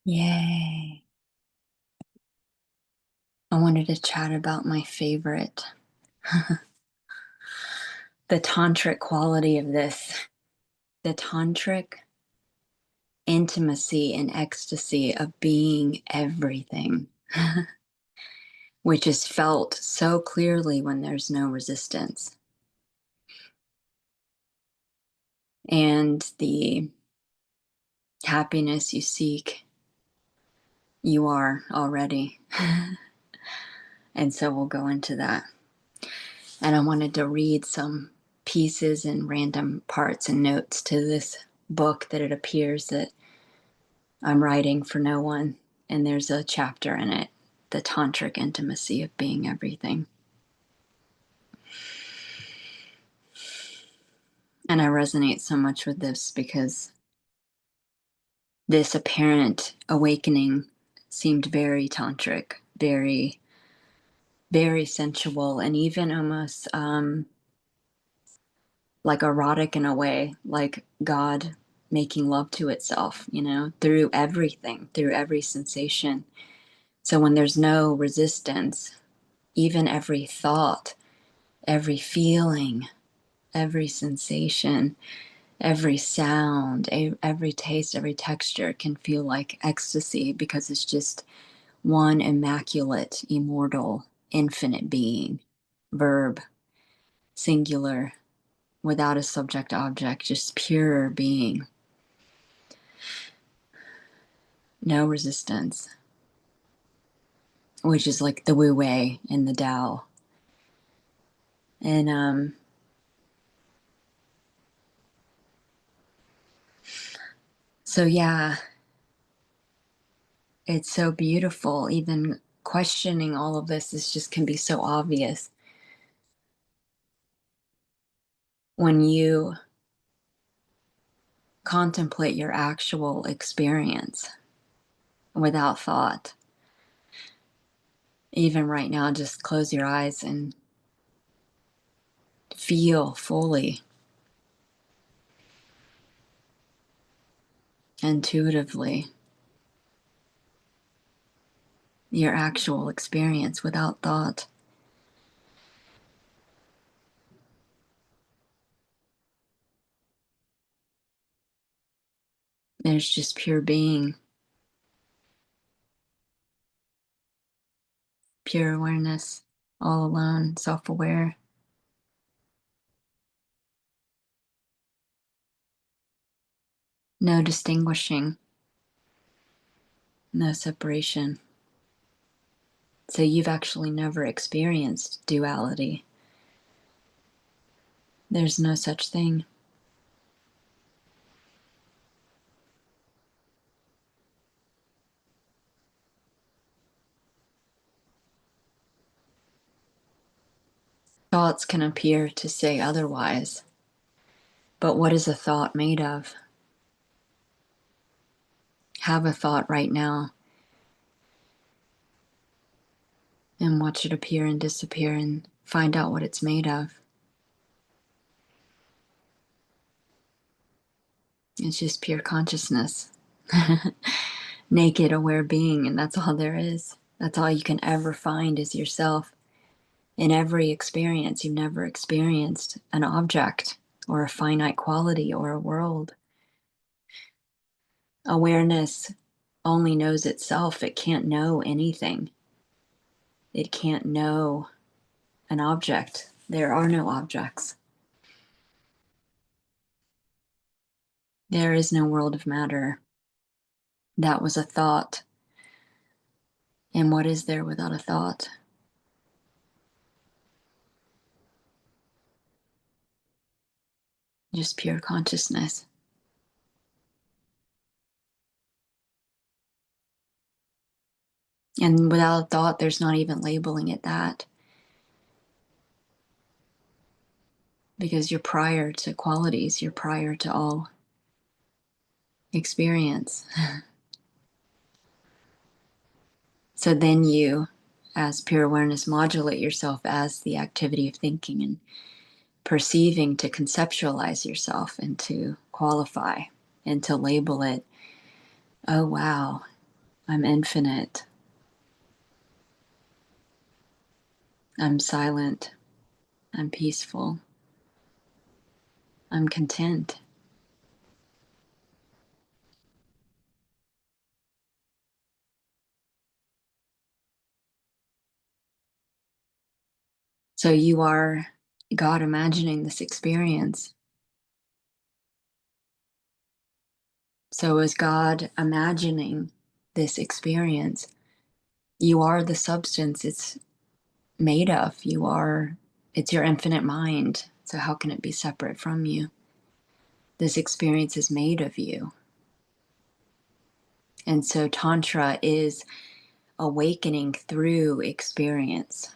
Yay. I wanted to chat about my favorite, the tantric quality of this, the tantric intimacy and ecstasy of being everything, which is felt so clearly when there's no resistance. And the happiness you seek, you are already. And so we'll go into that. And I wanted to read some pieces and random parts and notes to this book that it appears that I'm writing for no one. And there's a chapter in it, the tantric intimacy of being everything. And I resonate so much with this because this apparent awakening seemed very tantric, very, very sensual, and even almost like erotic in a way, like God making love to itself, through everything, through every sensation. So when there's no resistance, even every thought, every feeling, every sensation, every sound, every taste, every texture can feel like ecstasy because it's just one immaculate, immortal, infinite being, verb, singular, without a subject object, just pure being. No resistance, which is like the Wu Wei in the Tao. And so yeah, it's so beautiful. Even questioning all of this is just can be so obvious when you contemplate your actual experience without thought. Even right now, just close your eyes and feel fully, intuitively, your actual experience without thought. There's just pure being, pure awareness, all alone, self-aware. No distinguishing, no separation. So you've actually never experienced duality. There's no such thing. Thoughts can appear to say otherwise, but what is a thought made of? Have a thought right now and watch it appear and disappear and find out what it's made of. It's just pure consciousness. Naked, aware being, and that's all there is. That's all you can ever find is yourself. In every experience, you've never experienced an object or a finite quality or a world. Awareness only knows itself. It can't know anything. It can't know an object. There are no objects. There is no world of matter. That was a thought. And what is there without a thought? Just pure consciousness. And without a thought, there's not even labeling it that. Because you're prior to qualities, you're prior to all experience. So then you, as pure awareness, modulate yourself as the activity of thinking and perceiving to conceptualize yourself and to qualify and to label it, oh wow, I'm infinite, I'm silent, I'm peaceful, I'm content. So you are God imagining this experience. So as God imagining this experience, you are the substance it's made of. It's your infinite mind. So how can it be separate from you? This experience is made of you. And so Tantra is awakening through experience.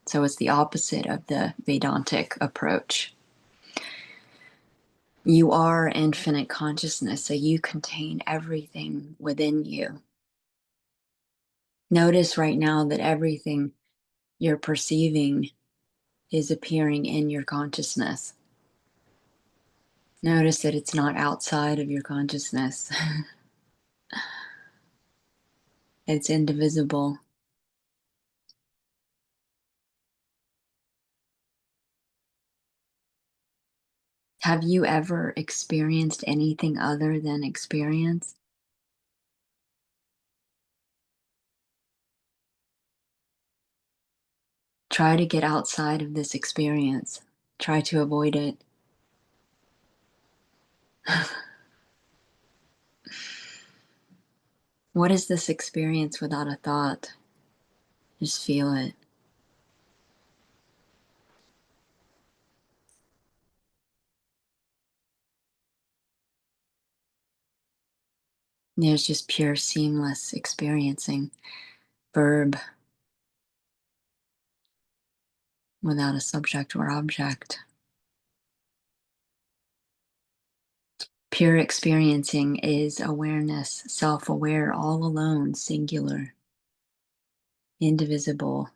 So it's the opposite of the Vedantic approach. You are infinite consciousness, so you contain everything within you. Notice right now that everything you're perceiving is appearing in your consciousness. Notice that it's not outside of your consciousness. It's indivisible. Have you ever experienced anything other than experience? Try to get outside of this experience. Try to avoid it. What is this experience without a thought? Just feel it. There's just pure seamless experiencing. Verb without a subject or object. Pure experiencing is awareness, self-aware, all alone, singular, indivisible.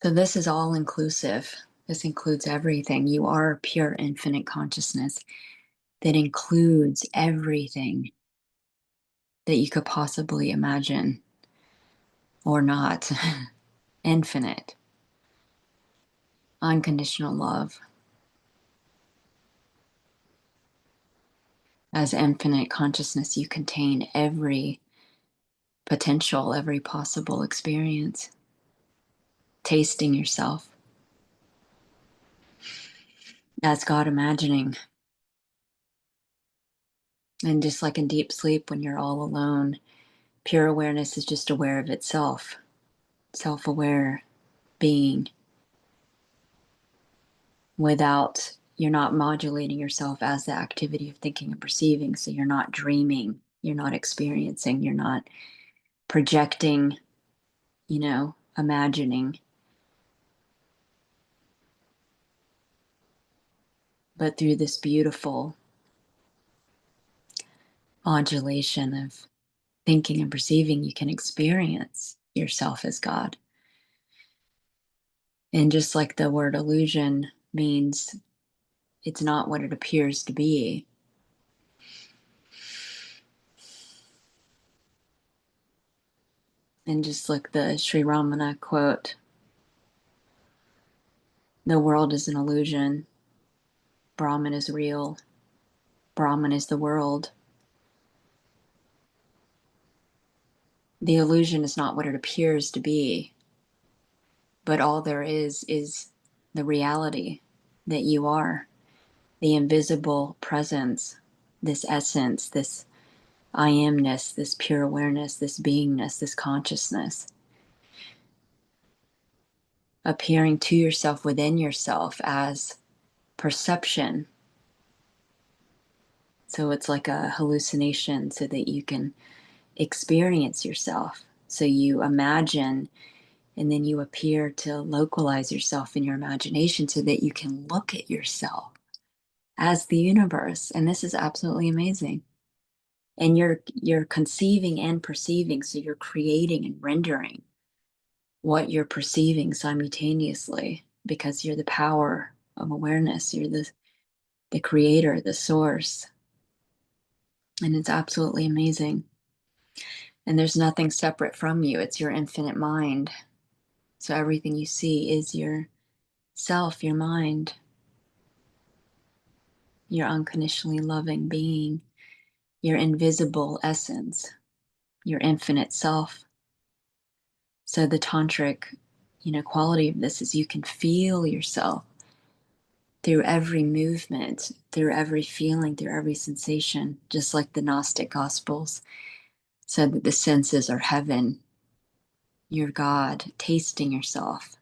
So this is all inclusive. This includes everything. You are pure infinite consciousness that includes everything that you could possibly imagine or not. Infinite, unconditional love. As infinite consciousness, you contain every potential, every possible experience. Tasting yourself. That's God imagining. And just like in deep sleep, when you're all alone, pure awareness is just aware of itself, self aware being, without, you're not modulating yourself as the activity of thinking and perceiving. So you're not dreaming, you're not experiencing, you're not projecting, imagining. But through this beautiful modulation of thinking and perceiving, you can experience yourself as God. And just like the word illusion means it's not what it appears to be. And just like the Sri Ramana quote, the world is an illusion. Brahman is real. Brahman is the world. The illusion is not what it appears to be, but all there is the reality that you are, the invisible presence, this essence, this I amness, this pure awareness, this beingness, this consciousness, appearing to yourself within yourself as perception. So it's like a hallucination so that you can experience yourself. So you imagine and then you appear to localize yourself in your imagination so that you can look at yourself as the universe. And this is absolutely amazing. And you're conceiving and perceiving, so you're creating and rendering what you're perceiving simultaneously, because you're the power of awareness. You're the creator, the source. And it's absolutely amazing. And there's nothing separate from you. It's your infinite mind. So everything you see is your self, your mind, your unconditionally loving being, your invisible essence, your infinite self. So the tantric, quality of this is you can feel yourself through every movement, through every feeling, through every sensation, just like the Gnostic Gospels said that the senses are heaven, your God, tasting yourself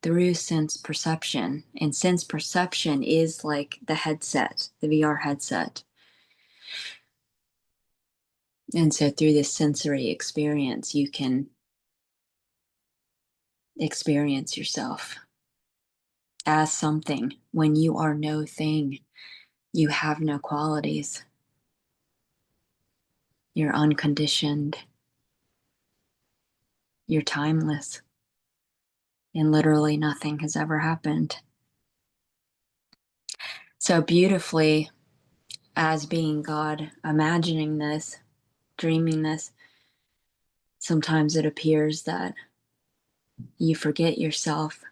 through sense perception. And sense perception is like the headset, the VR headset. And so through this sensory experience, you can experience yourself as something when you are no thing. You have no qualities. You're unconditioned. You're timeless. And literally nothing has ever happened. So beautifully, as being God, imagining this, dreaming this, sometimes it appears that you forget yourself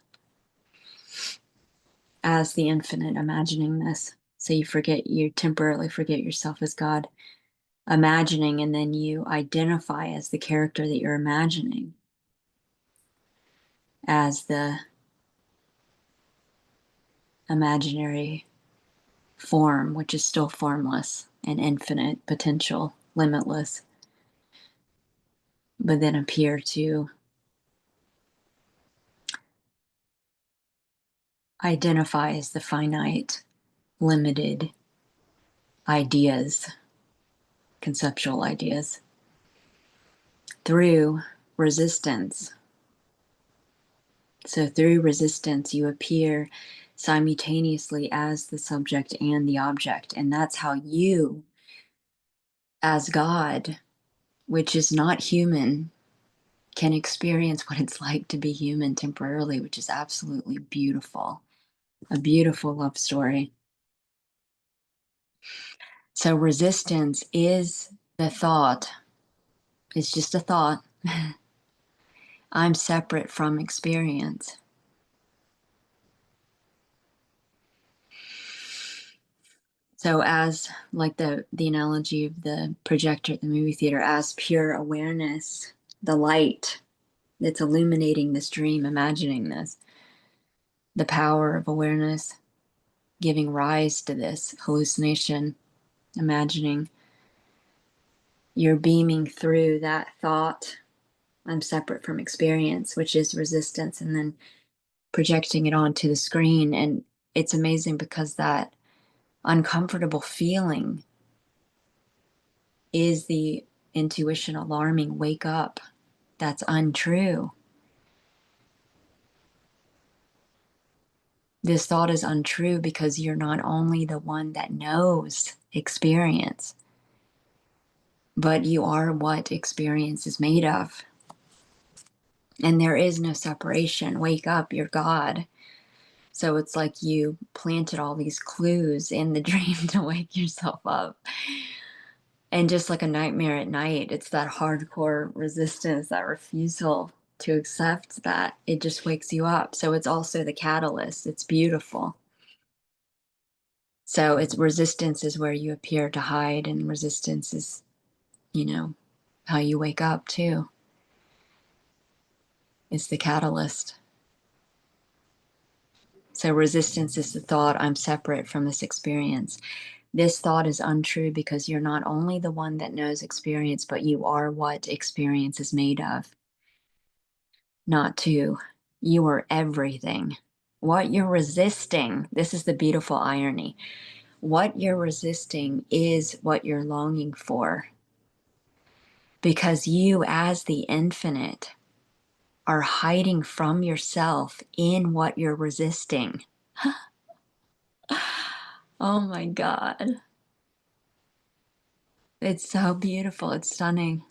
as the infinite, imagining this. So you temporarily forget yourself as God, imagining, and then you identify as the character that you're imagining, as the imaginary form, which is still formless and infinite potential, limitless, but then appear to identify as the finite, limited ideas, conceptual ideas, through resistance. So through resistance, you appear simultaneously as the subject and the object. And that's how you, as God, which is not human, can experience what it's like to be human temporarily, which is absolutely beautiful. A beautiful love story. So resistance is the thought. It's just a thought. I'm separate from experience. So as like the analogy of the projector at the movie theater, as pure awareness, the light that's illuminating this dream, imagining this, the power of awareness giving rise to this hallucination, imagining, you're beaming through that thought, I'm separate from experience, which is resistance, and then projecting it onto the screen. And it's amazing because that uncomfortable feeling is the intuition alarming, wake up. That's untrue. This thought is untrue because you're not only the one that knows experience, but you are what experience is made of. And there is no separation. Wake up, you're God. So it's like you planted all these clues in the dream to wake yourself up. And just like a nightmare at night, it's that hardcore resistance, that refusal to accept that. It just wakes you up. So it's also the catalyst. It's beautiful. So it's resistance is where you appear to hide, and resistance is, how you wake up too. It's the catalyst. So resistance is the thought, I'm separate from this experience. This thought is untrue because you're not only the one that knows experience, but you are what experience is made of. Not to. You are everything. What you're resisting, this is the beautiful irony. What you're resisting is what you're longing for. Because you, as the infinite, are hiding from yourself in what you're resisting. Oh my God. It's so beautiful. It's stunning.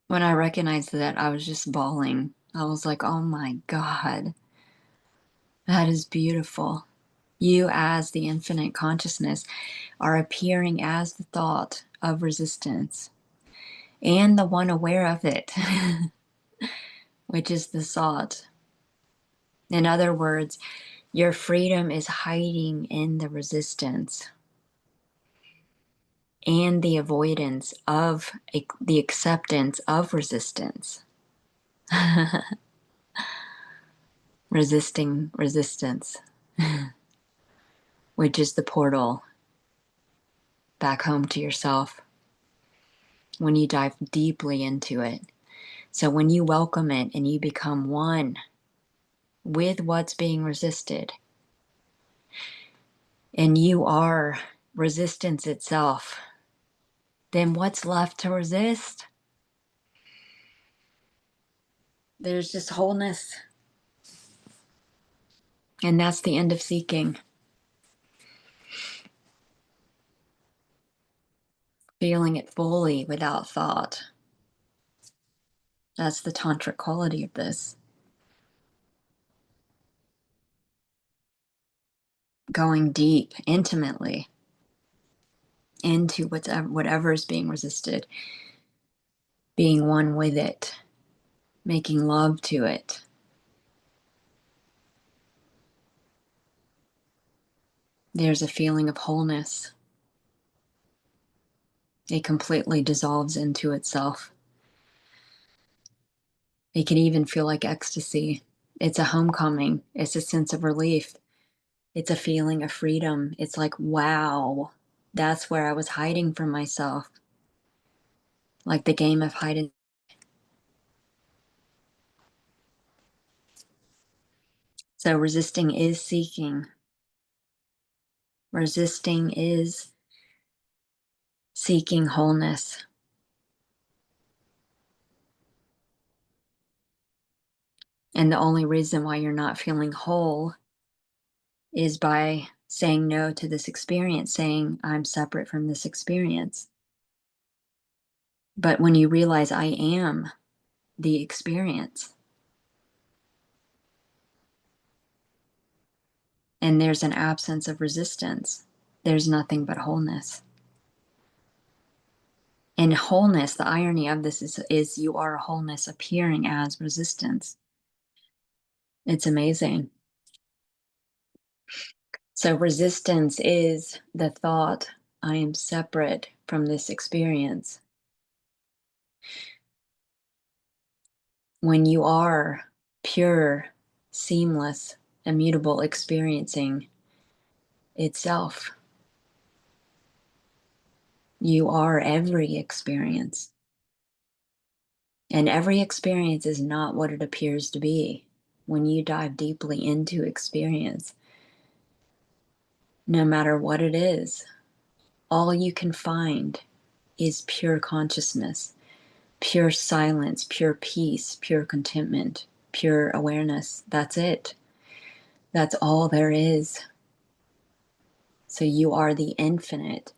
When I recognized that, I was just bawling. I was like, oh my God, that is beautiful. You, as the infinite consciousness, are appearing as the thought of resistance and the one aware of it, which is the thought. In other words, your freedom is hiding in the resistance and the avoidance of the acceptance of resistance. Resisting resistance, which is the portal back home to yourself when you dive deeply into it. So when you welcome it and you become one with what's being resisted, and you are resistance itself, then what's left to resist? There's just wholeness. And that's the end of seeking. Feeling it fully without thought. That's the tantric quality of this. Going deep, intimately, into whatever is being resisted, being one with it, making love to it. There's a feeling of wholeness. It completely dissolves into itself. It can even feel like ecstasy. It's a homecoming. It's a sense of relief. It's a feeling of freedom. It's like, wow, that's where I was hiding from myself. Like the game of hide and so resisting is seeking. Resisting is seeking wholeness. And the only reason why you're not feeling whole is by saying no to this experience, saying, I'm separate from this experience. But when you realize I am the experience, and there's an absence of resistance, there's nothing but wholeness. And wholeness, the irony of this is you are a wholeness appearing as resistance. It's amazing. So resistance is the thought, I am separate from this experience. When you are pure, seamless, immutable experiencing itself, you are every experience. And every experience is not what it appears to be. When you dive deeply into experience, no matter what it is, all you can find is pure consciousness, pure silence, pure peace, pure contentment, pure awareness. That's it. That's all there is. So you are the infinite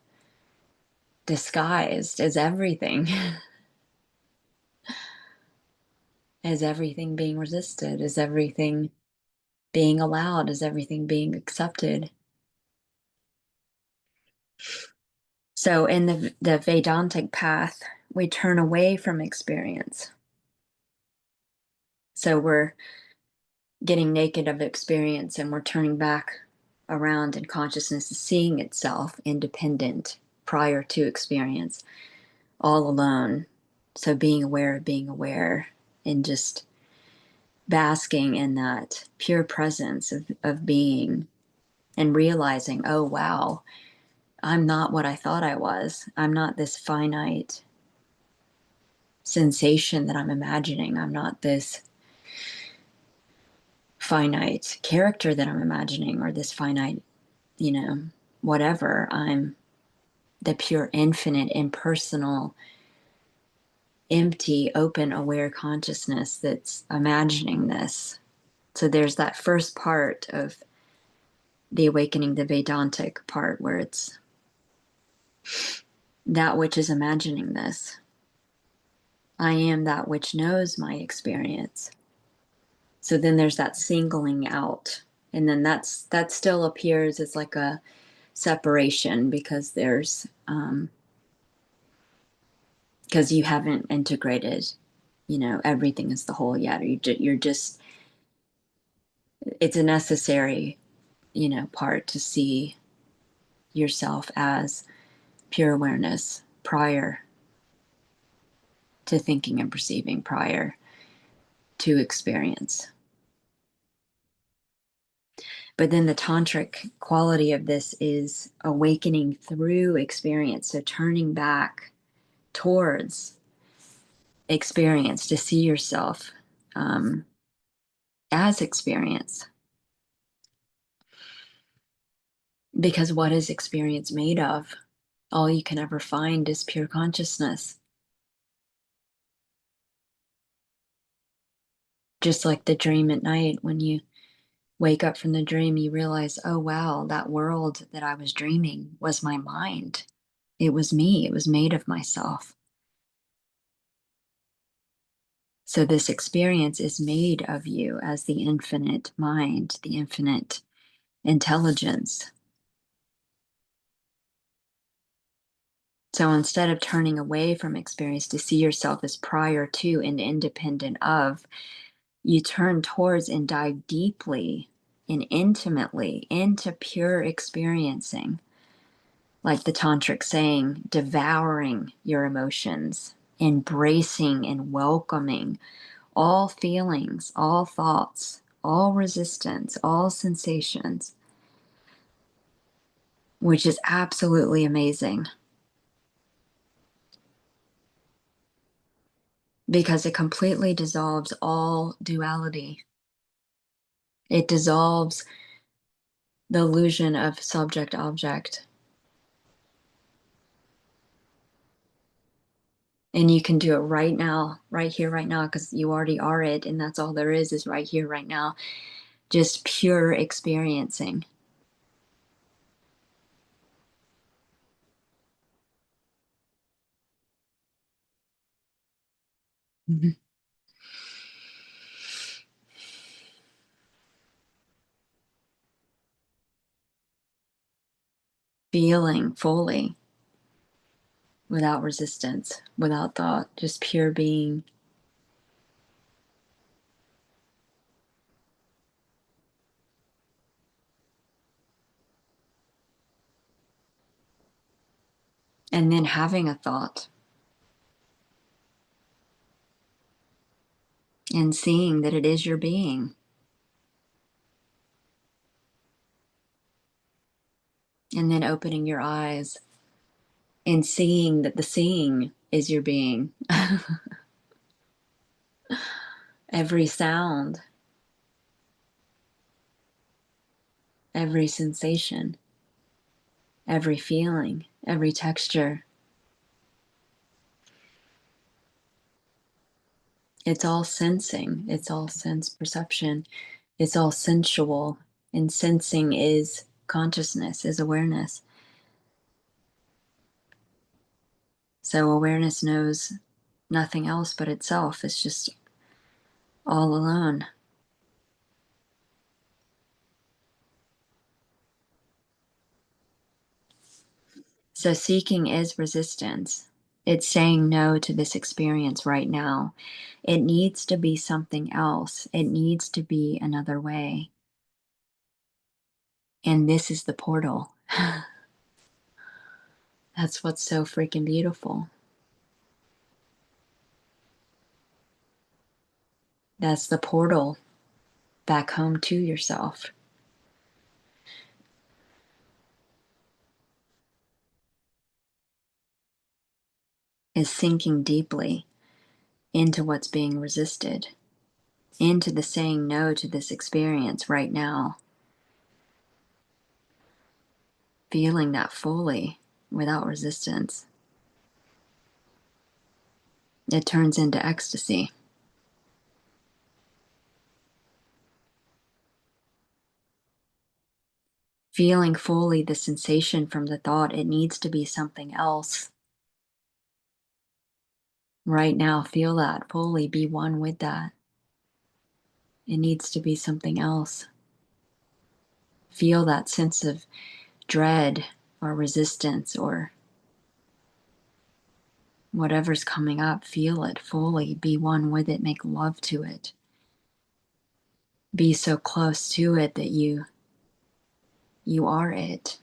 disguised as everything, as everything being resisted, as everything being allowed, as everything being accepted. So in the Vedantic path, we turn away from experience. So we're getting naked of experience and we're turning back around, and consciousness is seeing itself independent prior to experience, all alone. So being aware of being aware and just basking in that pure presence of being and realizing, oh, wow, I'm not what I thought I was. I'm not this finite sensation that I'm imagining. I'm not this finite character that I'm imagining, or this finite, whatever. I'm the pure, infinite, impersonal, empty, open, aware consciousness that's imagining this. So there's that first part of the awakening, the Vedantic part, where it's that which is imagining this. I am that which knows my experience. So then there's that singling out. And then that still appears as like a separation, because there's because you haven't integrated, everything is the whole yet. Or you're just, it's a necessary, part to see yourself as pure awareness prior to thinking and perceiving, prior to experience. But then the tantric quality of this is awakening through experience. So turning back towards experience to see yourself as experience. Because what is experience made of? All you can ever find is pure consciousness. Just like the dream at night, when you wake up from the dream, you realize, oh, wow, that world that I was dreaming was my mind. It was me. It was made of myself. So this experience is made of you as the infinite mind, the infinite intelligence. So instead of turning away from experience to see yourself as prior to and independent of, you turn towards and dive deeply and intimately into pure experiencing. Like the Tantric saying, devouring your emotions, embracing and welcoming all feelings, all thoughts, all resistance, all sensations, which is absolutely amazing because it completely dissolves all duality. It dissolves the illusion of subject object. And you can do it right now, right here, right now, because you already are it. And that's all there is right here, right now. Just pure experiencing. Mhm. Feeling fully, without resistance, without thought, just pure being. And then having a thought and seeing that it is your being. And then opening your eyes and seeing that the seeing is your being. Every sound, every sensation, every feeling, every texture. It's all sensing. It's all sense perception. It's all sensual. And sensing is consciousness, is awareness. So awareness knows nothing else but itself. It's just all alone. So seeking is resistance. It's saying no to this experience right now. It needs to be something else. It needs to be another way. And this is the portal. That's what's so freaking beautiful. That's the portal back home to yourself. Is sinking deeply into what's being resisted, into the saying no to this experience right now. Feeling that fully without resistance. It turns into ecstasy. feeling fully the sensation from the thought, it needs to be something else. Right now, feel that fully, be one with that. It needs to be something else. Feel that sense of dread or resistance or whatever's coming up. Feel it fully, be one with it, make love to it. Be so close to it that you are it.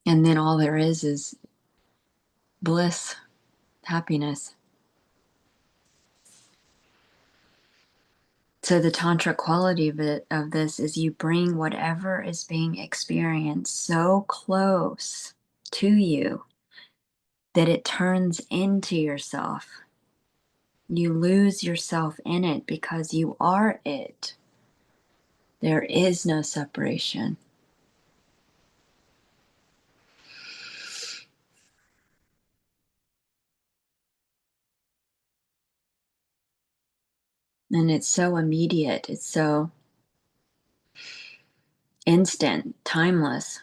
And then all there is bliss, happiness. So the tantra quality of this is you bring whatever is being experienced so close to you that it turns into yourself. You lose yourself in it because you are it. There is no separation. And it's so immediate, it's so instant, timeless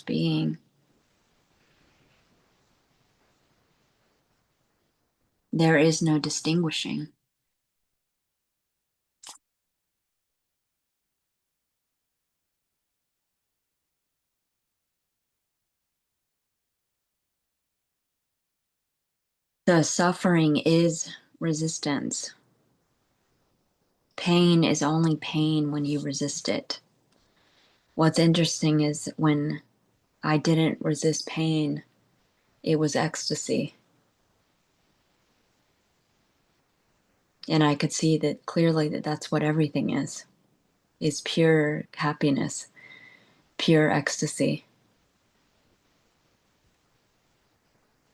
being. There is no distinguishing. The suffering is resistance. Pain is only pain when you resist it. What's interesting is when I didn't resist pain, it was ecstasy. And I could see that clearly that that's what everything is pure happiness, pure ecstasy.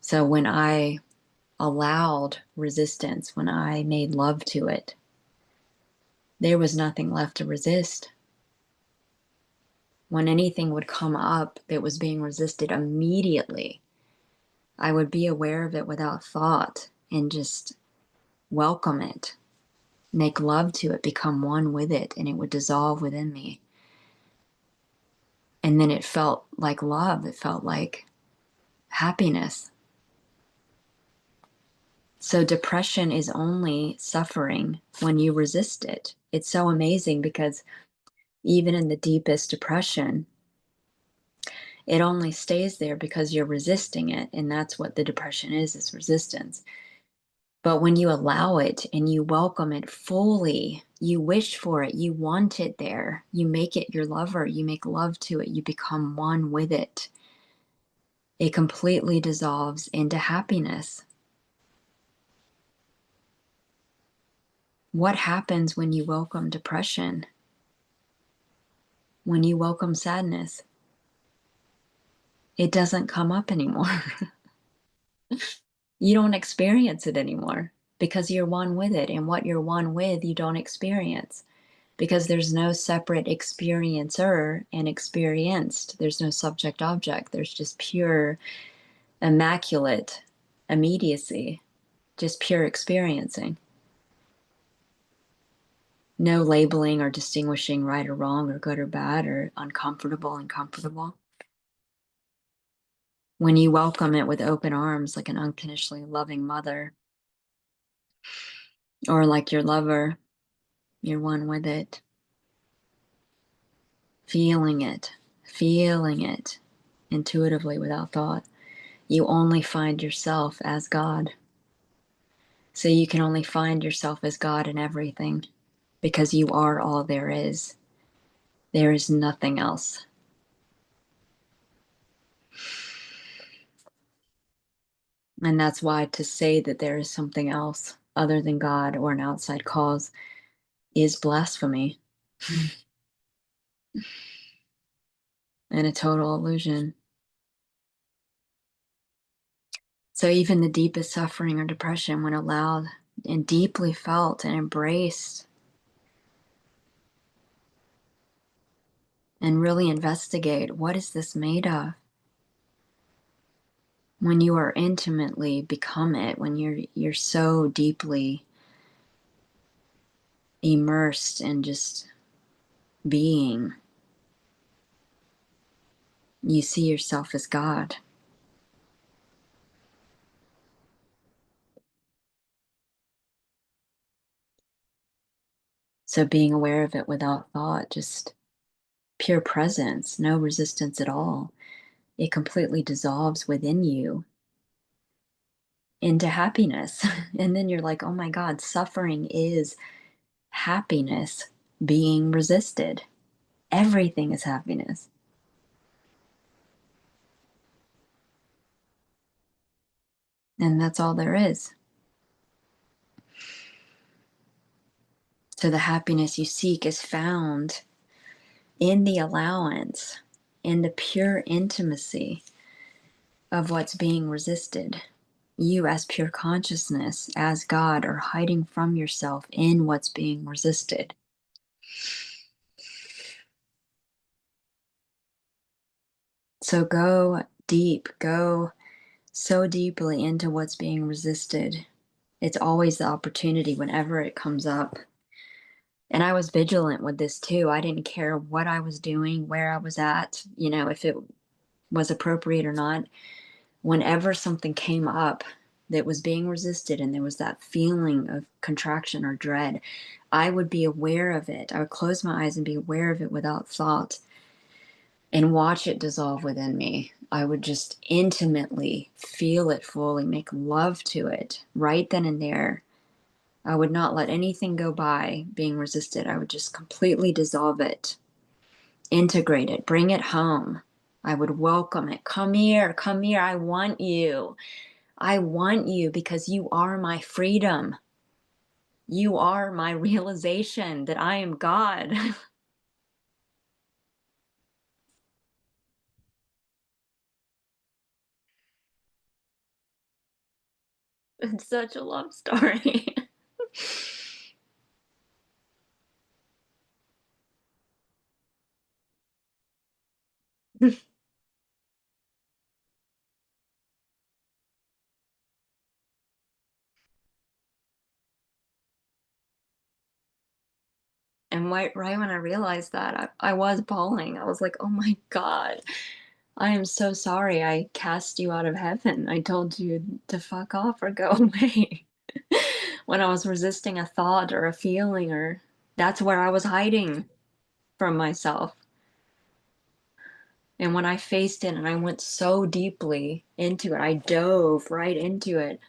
So when I allowed resistance, when I made love to it, there was nothing left to resist. When anything would come up that was being resisted, immediately I would be aware of it without thought and just welcome it, make love to it, become one with it, and it would dissolve within me. And then it felt like love, it felt like happiness. So depression is only suffering when you resist it. It's so amazing because even in the deepest depression, it only stays there because you're resisting it. And that's what the depression is resistance. But when you allow it and you welcome it fully, you wish for it, you want it there, you make it your lover, you make love to it, you become one with it. It completely dissolves into happiness. What happens when you welcome depression? When you welcome sadness? It doesn't come up anymore. You don't experience it anymore because you're one with it. And what you're one with, you don't experience because there's no separate experiencer and experienced. There's no subject object. There's just pure, immaculate immediacy, just pure experiencing. No labeling or distinguishing right or wrong or good or bad or uncomfortable and comfortable. When you welcome it with open arms like an unconditionally loving mother or like your lover, you're one with it. Feeling it intuitively without thought. You only find yourself as God. So you can only find yourself as God in everything because you are all there is. There is nothing else. And that's why to say that there is something else other than God or an outside cause is blasphemy and a total illusion. So even the deepest suffering or depression, when allowed and deeply felt and embraced and really investigate, what is this made of? When you are intimately become it, when you're so deeply immersed in just being, you see yourself as God. So being aware of it without thought, just pure presence, no resistance at all. It completely dissolves within you into happiness. And then you're like, oh my God, suffering is happiness being resisted. Everything is happiness. And that's all there is. So the happiness you seek is found in the allowance, in the pure intimacy of what's being resisted. You, as pure consciousness, as God, are hiding from yourself in what's being resisted. So go deep, go so deeply into what's being resisted. It's always the opportunity whenever it comes up. And I was vigilant with this too. I didn't care what I was doing, where I was at, if it was appropriate or not. Whenever something came up that was being resisted and there was that feeling of contraction or dread, I would be aware of it. I would close my eyes and be aware of it without thought and watch it dissolve within me. I would just intimately feel it fully, make love to it right then and there. I would not let anything go by being resisted. I would just completely dissolve it, integrate it, bring it home. I would welcome it. Come here, come here. I want you. I want you because you are my freedom. You are my realization that I am God. It's such a love story. And right when I realized that, I was bawling. I was like, oh my God, I am so sorry. I cast you out of heaven. I told you to fuck off or go away. When I was resisting a thought or a feeling, or that's where I was hiding from myself. And when I faced it and I went so deeply into it, I dove right into it.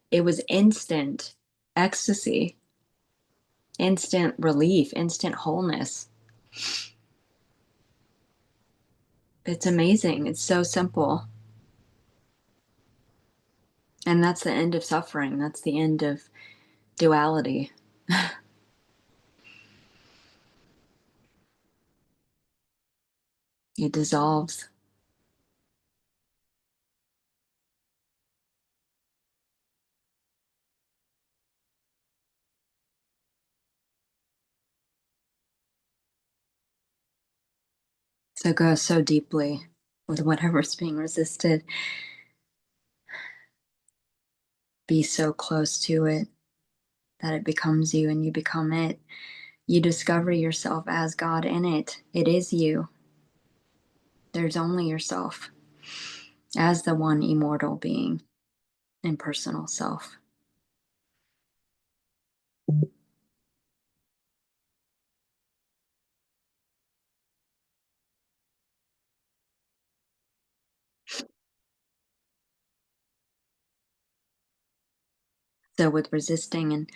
It was instant ecstasy, instant relief, instant wholeness. It's amazing. It's so simple. And that's the end of suffering. That's the end of duality. It dissolves. So go so deeply with whatever's being resisted. Be so close to it that it becomes you and you become it. You discover yourself as God in it. It is you. There's only yourself as the one immortal being, impersonal self. So with resisting, and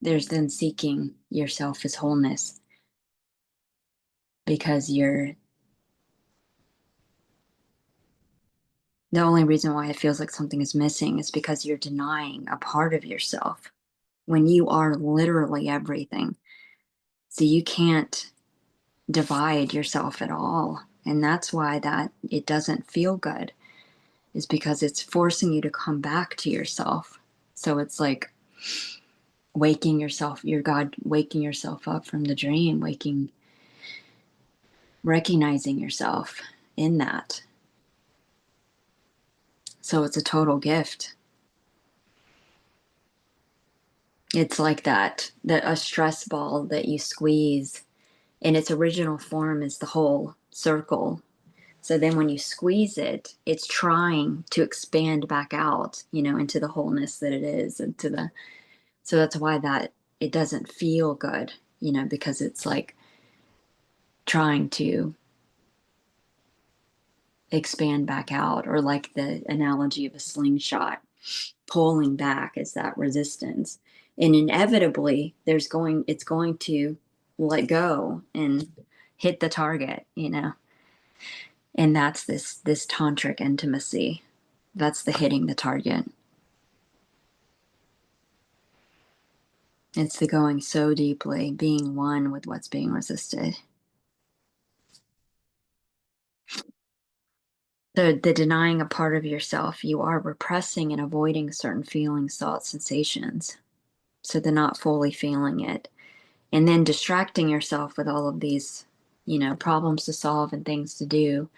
there's then seeking yourself as wholeness, because you're the only reason why it feels like something is missing is because you're denying a part of yourself when you are literally everything. So you can't divide yourself at all. And that's why that it doesn't feel good, is because it's forcing you to come back to yourself. So it's like waking yourself, your God, waking yourself up from the dream, recognizing yourself in that. So it's a total gift. It's like that a stress ball that you squeeze in its original form is the whole circle. So then when you squeeze it, it's trying to expand back out, into the wholeness that it is, so that's why that it doesn't feel good, because it's like trying to expand back out, or like the analogy of a slingshot pulling back is that resistance. And inevitably it's going to let go and hit the target, and that's this tantric intimacy. That's the hitting the target. It's the going so deeply, being one with what's being resisted. The denying a part of yourself, you are repressing and avoiding certain feelings, thoughts, sensations. So they're not fully feeling it. And then distracting yourself with all of these, problems to solve and things to do,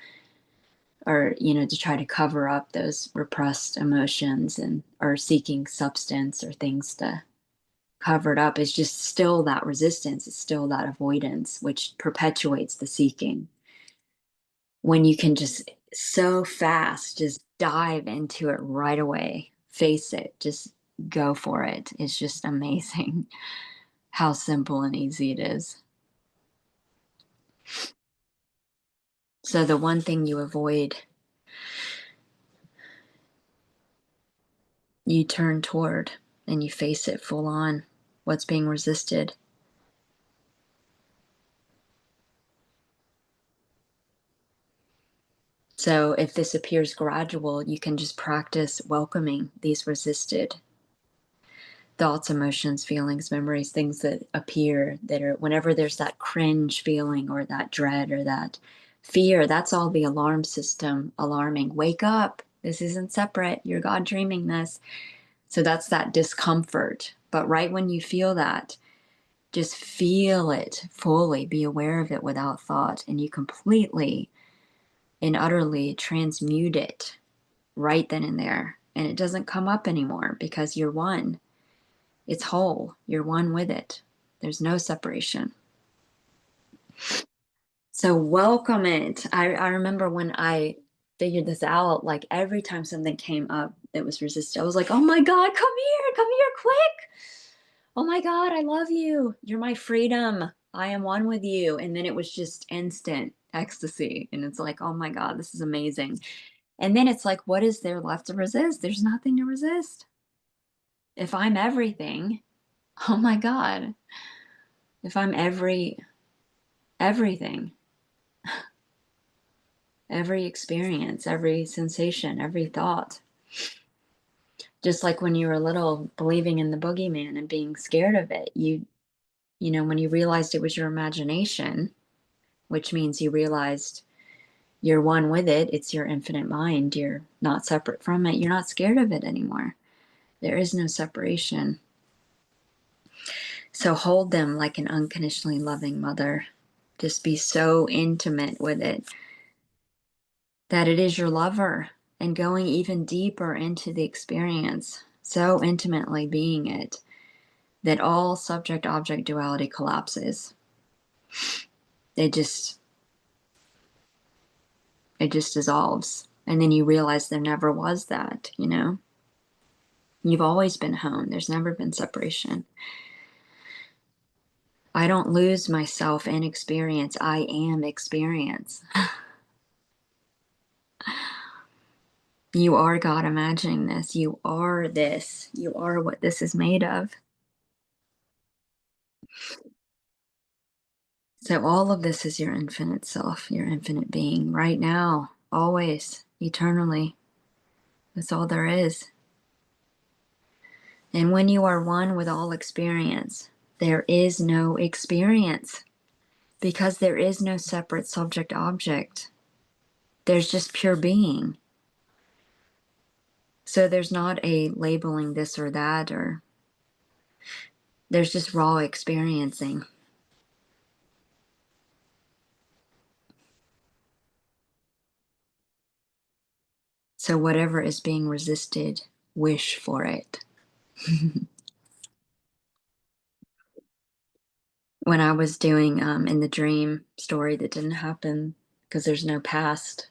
or, to try to cover up those repressed emotions, or seeking substance or things to cover it up, is just still that resistance. It's still that avoidance, which perpetuates the seeking. When you can just so fast just dive into it right away, face it, just go for it. It's just amazing how simple and easy it is. So the one thing you avoid, you turn toward and you face it full on, what's being resisted. So if this appears gradual, you can just practice welcoming these resisted thoughts, emotions, feelings, memories, things that appear, that are, whenever there's that cringe feeling or that dread or that fear, that's all the alarm system alarming. Wake up. This isn't separate. You're God dreaming this. So that's that discomfort. But right when you feel that, just feel it fully, be aware of it without thought, and you completely and utterly transmute it right then and there. And it doesn't come up anymore because you're one. It's whole. You're one with it. There's no separation. So welcome it. I remember when I figured this out, like every time something came up that was resisted, I was like, oh my God, come here quick. Oh my God, I love you. You're my freedom. I am one with you. And then it was just instant ecstasy. And it's like, oh my God, this is amazing. And then it's like, what is there left to resist? There's nothing to resist. If I'm everything, oh my God, if I'm everything, every experience, every sensation, every thought. Just like when you were little, believing in the boogeyman and being scared of it, when you realized it was your imagination, which means you realized you're one with it, it's your infinite mind, you're not separate from it, you're not scared of it anymore. There is no separation. So hold them like an unconditionally loving mother. Just be so intimate with it that it is your lover, and going even deeper into the experience, so intimately being it, that all subject-object duality collapses. It just dissolves. And then you realize there never was that, You've always been home. There's never been separation. I don't lose myself in experience. I am experience. You are God imagining this. You are this. You are what this is made of. So all of this is your infinite self, your infinite being, right now, always, eternally. That's all there is. And when you are one with all experience, there is no experience, because there is no separate subject object. There's just pure being. So there's not a labeling this or that, or There's just raw experiencing. So whatever is being resisted, wish for it. When I was doing in the dream story that didn't happen, because there's no past,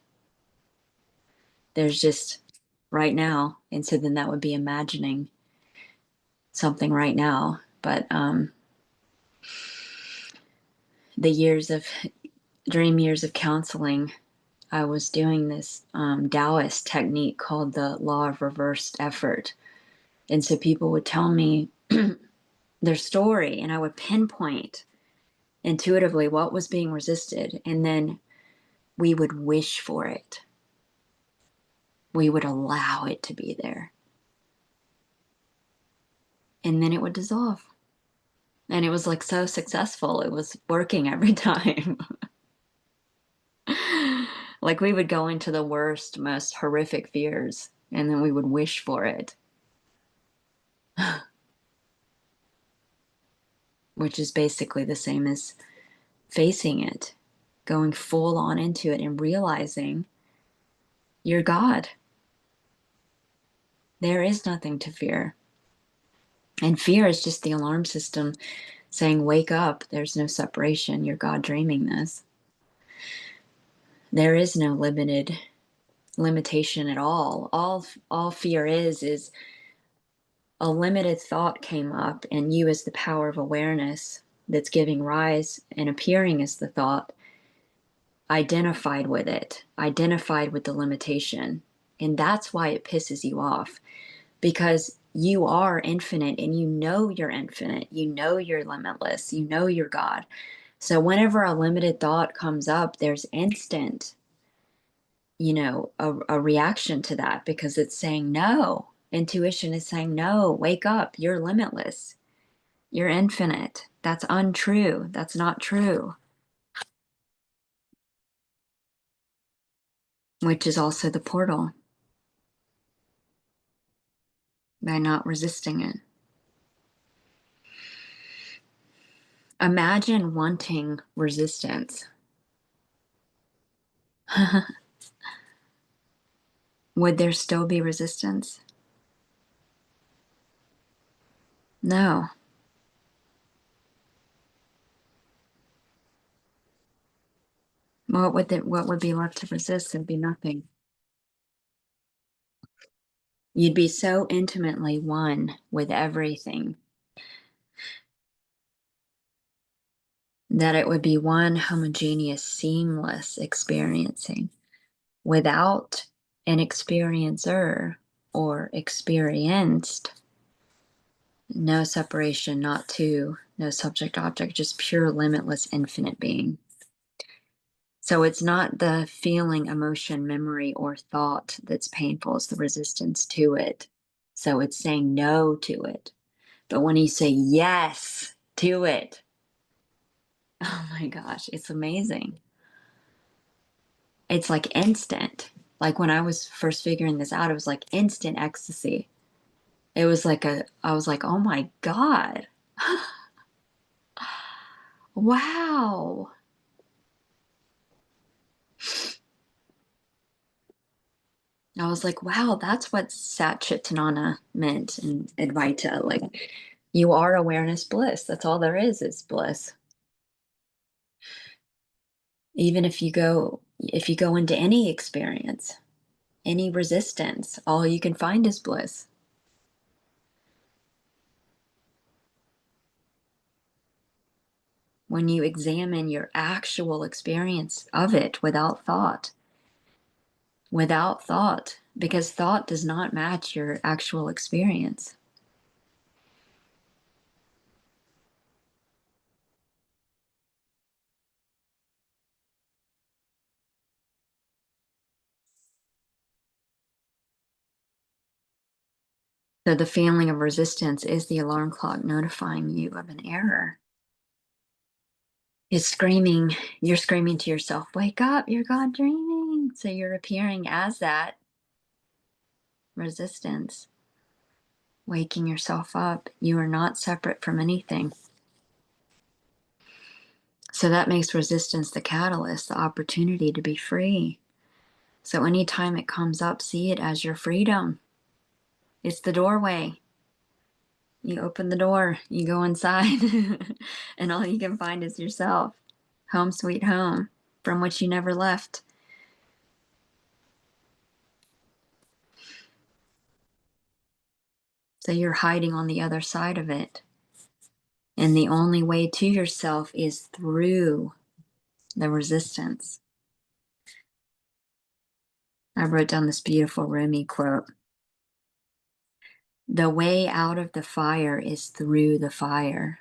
there's just right now. And so then that would be imagining something right now. But the years of dream years of counseling, I was doing this Taoist technique called the law of reversed effort. And so people would tell me their story, and I would pinpoint intuitively what was being resisted. And then we would wish for it. We would allow it to be there. And then it would dissolve. And it was like so successful. It was working every time. Like we would go into the worst, most horrific fears, and then we would wish for it, which is basically the same as facing it, going full on into it and realizing you're God. There is nothing to fear. And fear is just the alarm system saying, wake up, there's no separation, you're God dreaming this. There is no limitation at all. All fear is a limited thought came up, and you as the power of awareness that's giving rise and appearing as the thought identified with it, identified with the limitation. And that's why it pisses you off, because you are infinite and you know you're infinite. You know you're limitless. You know you're God. So whenever a limited thought comes up, there's instant, a reaction to that, because it's saying no. Intuition is saying, no, wake up. You're limitless. You're infinite. That's untrue. That's not true. Which is also the portal by not resisting it. Imagine wanting resistance. Would there still be resistance? No. What would be left to resist? There'd be nothing. You'd be so intimately one with everything that it would be one homogeneous, seamless experiencing without an experiencer or experienced. No separation, not two, no subject object, just pure, limitless, infinite being. So it's not the feeling, emotion, memory, or thought that's painful, it's the resistance to it. So it's saying no to it. But when you say yes to it, oh my gosh, it's amazing. It's like instant. Like when I was first figuring this out, it was like instant ecstasy. It was like I was like, oh my God. Wow. I was like, wow, that's what Sat Chitanana meant in Advaita. Like, you are awareness bliss. That's all there is bliss. Even if you go into any experience, any resistance, all you can find is bliss. When you examine your actual experience of it without thought, because thought does not match your actual experience. So the feeling of resistance is the alarm clock notifying you of an error. It's screaming, you're screaming to yourself, wake up, you're God dreaming. So you're appearing as that resistance. waking yourself up. You are not separate from anything. So that makes resistance the catalyst, the opportunity to be free. So anytime it comes up, see it as your freedom. It's the doorway. You open the door, you go inside, and all you can find is yourself. Home sweet home, from which you never left. So you're hiding on the other side of it. And the only way to yourself is through the resistance. I wrote down this beautiful Rumi quote. The way out of the fire is through the fire.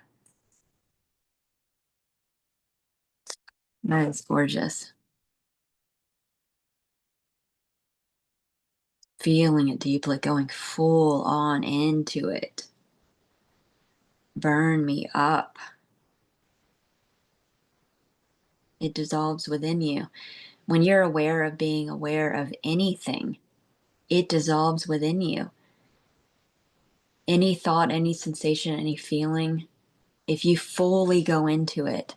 That is gorgeous. Feeling it deeply, going full on into it. Burn me up. It dissolves within you. When you're aware of being aware of anything, it dissolves within you. Any thought, any sensation, any feeling, if you fully go into it,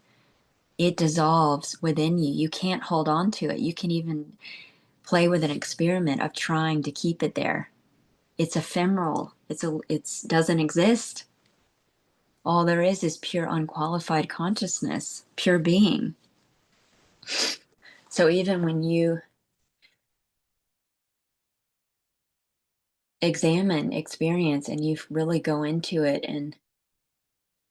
it dissolves within you. You can't hold on to it. You can even play with an experiment of trying to keep it there. It's ephemeral. It doesn't exist. All there is pure unqualified consciousness, pure being. So even when you examine experience and you really go into it, and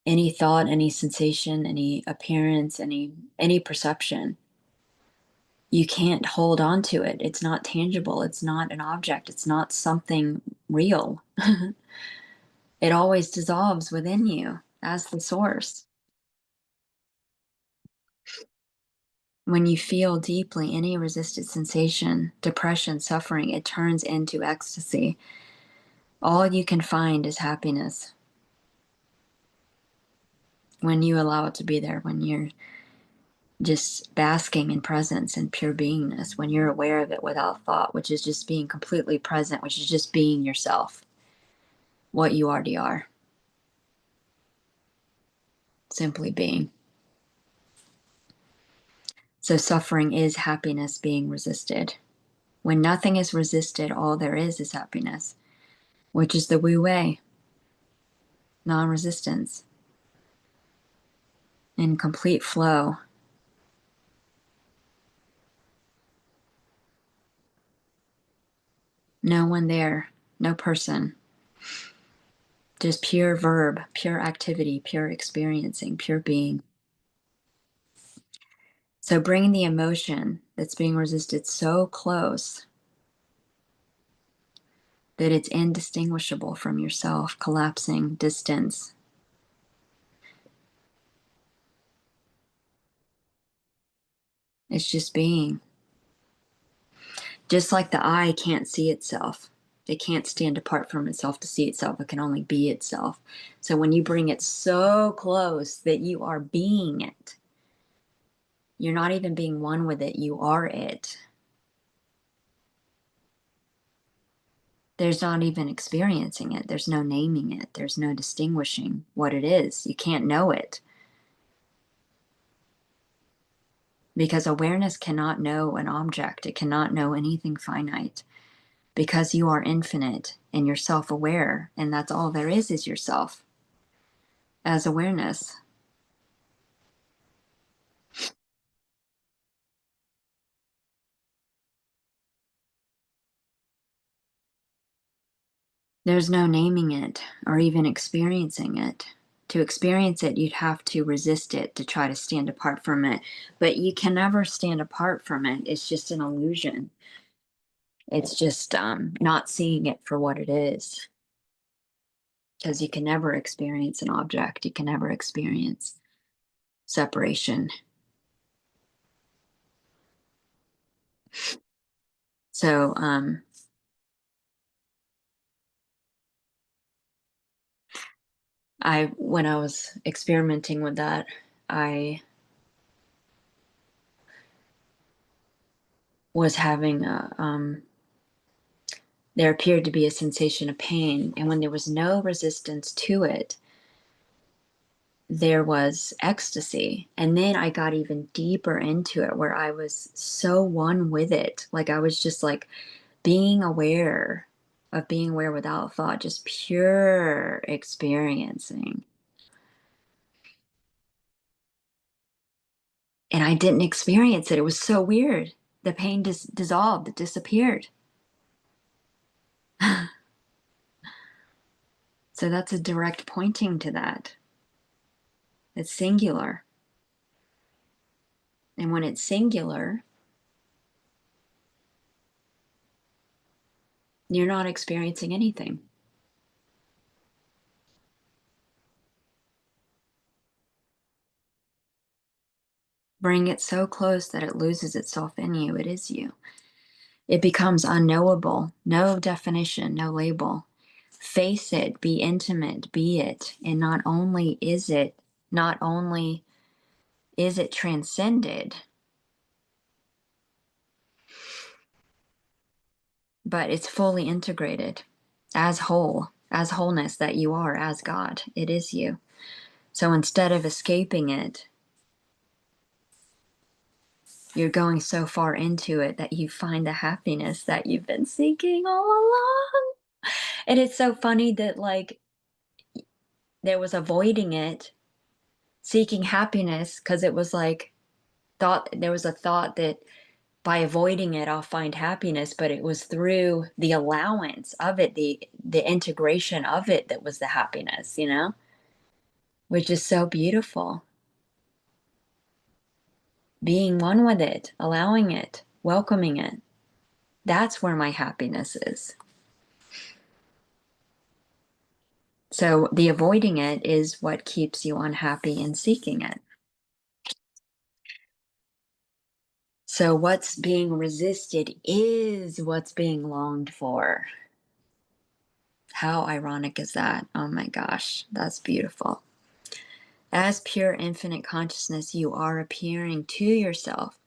any thought, any sensation, any appearance, any perception, you can't hold on to it. It's not tangible. It's not an object. It's not something real. It always dissolves within you as the source. When you feel deeply any resisted sensation, depression, suffering, it turns into ecstasy. All you can find is happiness when you allow it to be there, when you're just basking in presence and pure beingness, when you're aware of it without thought, which is just being completely present, which is just being yourself, what you already are. Simply being. So suffering is happiness being resisted. When nothing is resisted, all there is happiness, which is the Wu Wei, non-resistance, in complete flow. No one there, no person, just pure verb, pure activity, pure experiencing, pure being. So bringing the emotion that's being resisted so close that it's indistinguishable from yourself, collapsing, distance. It's just being. Just like the eye can't see itself. It can't stand apart from itself to see itself. It can only be itself. So when you bring it so close that you are being it, you're not even being one with it, you are it. There's not even experiencing it. There's no naming it. There's no distinguishing what it is. You can't know it. Because awareness cannot know an object. It cannot know anything finite. Because you are infinite and you're self-aware, and that's all there is yourself as awareness. There's no naming it or even experiencing it. To experience it, you'd have to resist it to try to stand apart from it. But you can never stand apart from it. It's just an illusion. It's just not seeing it for what it is. Because you can never experience an object. You can never experience separation. So when I was experimenting with that, I was having there appeared to be a sensation of pain. And when there was no resistance to it, there was ecstasy. And then I got even deeper into it where I was so one with it. Like I was just like being aware of being aware without thought, just pure experiencing. And I didn't experience it. It was so weird. The pain dissolved, it disappeared. So that's a direct pointing to that. It's singular. And when it's singular, you're not experiencing anything. Bring it so close that it loses itself in you. It is you. It becomes unknowable. No definition, no label. Face it, be intimate, be it. And not only is it transcended, but it's fully integrated as whole, as wholeness that you are, as God. It is you. So instead of escaping it, you're going so far into it that you find the happiness that you've been seeking all along. And it's so funny that, like, there was avoiding it, seeking happiness, because it was like, there was a thought that by avoiding it, I'll find happiness, but it was through the allowance of it, the integration of it that was the happiness, which is so beautiful. Being one with it, allowing it, welcoming it. That's where my happiness is. So the avoiding it is what keeps you unhappy in seeking it. So what's being resisted is what's being longed for. How ironic is that? Oh my gosh, that's beautiful. As pure infinite consciousness, you are appearing to yourself,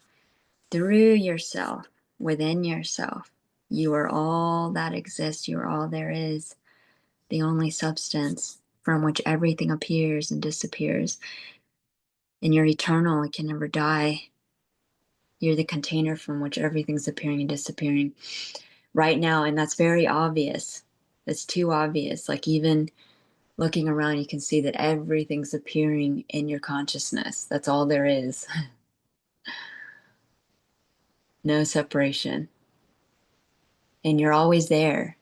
through yourself, within yourself. You are all that exists. You are all there is, the only substance from which everything appears and disappears. And you're eternal, it can never die. You're the container from which everything's appearing and disappearing right now. And that's very obvious. It's too obvious. Like, even looking around, you can see that everything's appearing in your consciousness. That's all there is. No separation. And you're always there.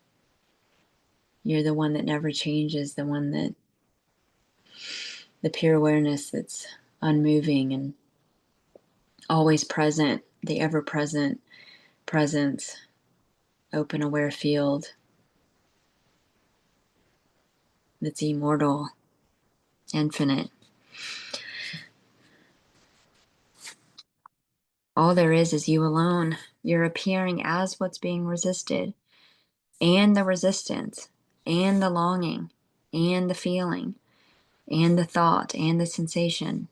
You're the one that never changes, the pure awareness that's unmoving and always present, the ever present presence, open aware field that's immortal, infinite. All there is you alone. You're appearing as what's being resisted, and the resistance, and the longing, and the feeling, and the thought, and the sensation,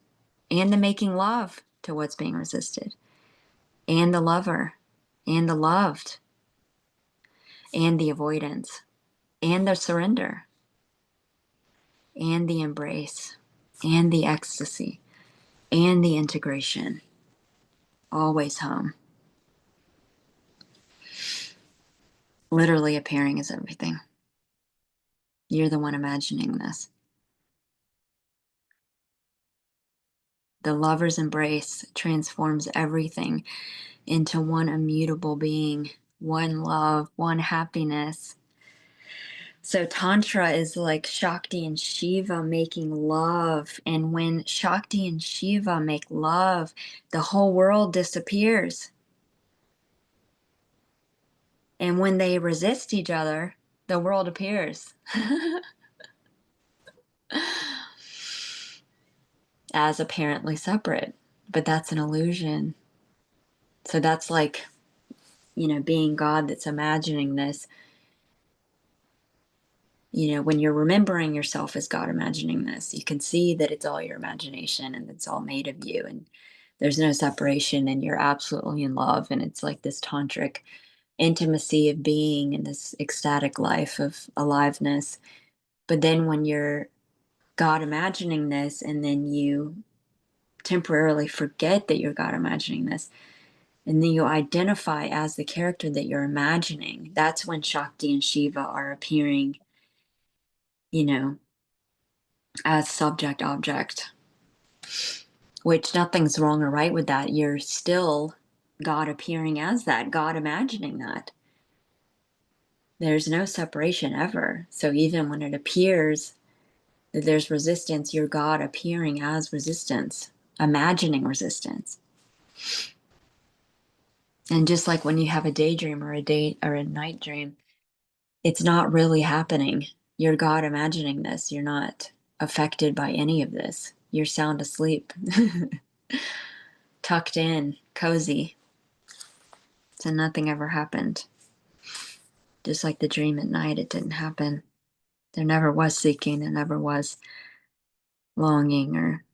and the making love to what's being resisted, and the lover, and the loved, and the avoidance, and the surrender, and the embrace, and the ecstasy, and the integration. Always home. Literally appearing as everything. You're the one imagining this. The lover's embrace transforms everything into one immutable being, one love, one happiness. So Tantra is like Shakti and Shiva making love. And when Shakti and Shiva make love, the whole world disappears. And when they resist each other, the world appears as apparently separate. But that's an illusion. So that's like, being God that's imagining this. When you're remembering yourself as God imagining this, you can see that it's all your imagination and it's all made of you. And there's no separation and you're absolutely in love. And it's like this tantric intimacy of being in this ecstatic life of aliveness. But then when you're God imagining this and then you temporarily forget that you're God imagining this, and then you identify as the character that you're imagining, that's when Shakti and Shiva are appearing, you know, as subject object, which nothing's wrong or right with that. You're still God appearing as that, God imagining that. There's no separation ever. So even when it appears that there's resistance, you're God appearing as resistance, imagining resistance. And just like when you have a daydream or a day or a night dream, it's not really happening. You're God imagining this. You're not affected by any of this. You're sound asleep, tucked in, cozy. So nothing ever happened. Just like the dream at night, it didn't happen. There never was seeking, there never was longing or